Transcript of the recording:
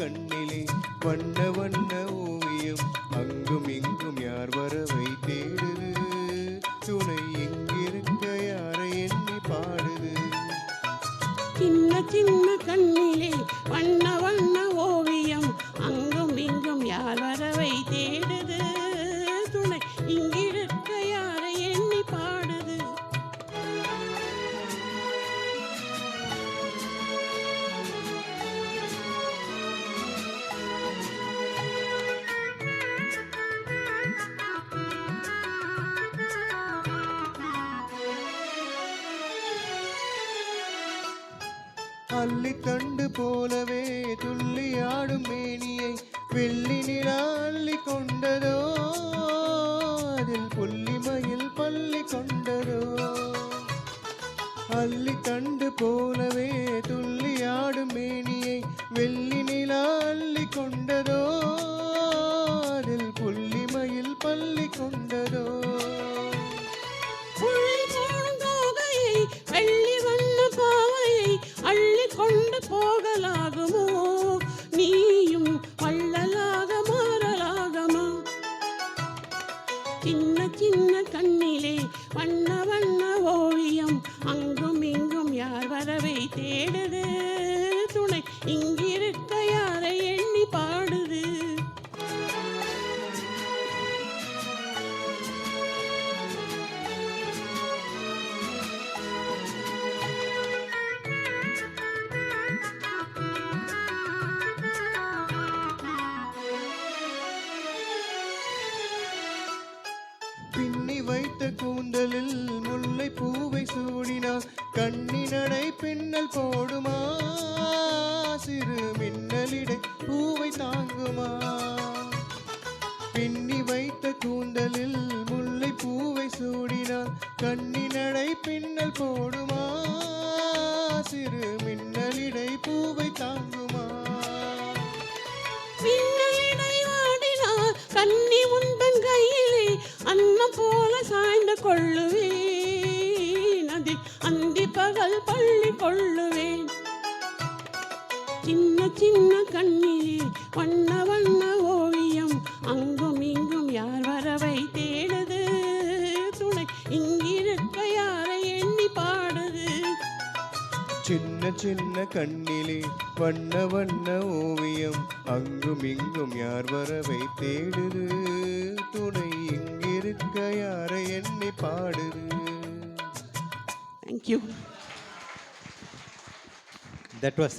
கண்ணிலே வண்ண வண்ண ஓவியம் அங்கும் இங்கும் யார் வரவை தேடுது துணை எங்கிருக்க யாரை எண்ணி பாடுது சின்ன சின்ன கண்ணிலே வண்ண வண்ண ஓவியம் அங்கும் இங்கும் யார் வரவை தேடுது துணை இங்கிருக்க யாரை எண்ணி பாடுது அள்ளித்தண்டு போலவே துள்ளியாடும் மேனியை வெள்ளி நிலா அள்ளி கொண்டதோ அதில் புள்ளிமயில் பள்ளி கொண்டதோ அள்ளித்தண்டு போலவே துள்ளியாடும் மேனியை வெள்ளி நிலா அள்ளி கொண்டதோ அதில் புள்ளிமயில் பள்ளி கொண்டதோ வெள்ளி வண்ண பாவையை அள்ளி கொண்டு போகலாகுமோ நீயும் வள்ளலாக மாறலாகமா சின்ன சின்ன கண்ணிலே வண்ண வண்ண ஓவியம் அங்கும் இங்கும் யார் வரவை தேடுது துணை இங்கிருக்க யாரை எண்ணி பாடுது பின்னி வைத்த கூந்தலில் முல்லை பூவை சூடினார் கண்ணினடை பின்னல் போடுமா சிறு மின்னலிடை பூவை தாங்குமா பின்னி வைத்த கூந்தலில் முல்லை பூவை சூடினார் கண்ணினடை பின்னல் போடுமா சிறு மின்னலிடை பூவை தாங்குமா கண்ணி உந்தன் கையிலே அன்னம் போல சாய்ந்து கொள்ளுவேன் அதில் அந்தி பகல் பள்ளி கொள்ளுவேன் சின்ன சின்ன கண்ணிலே வண்ண வண்ண ஓவியம் அங்கும் இங்கும் யார் வரவை தேடுது துணை இங்கிருக்க யாரை எண்ணி பாடுது சின்ன சின்ன கண்ணிலே வண்ண வண்ண ஓவியம் அங்கும் இங்கும் யார் வரவை தேடுது துணை இங்கிருக்க யாரை எண்ணி பாடுது. Thank you. That was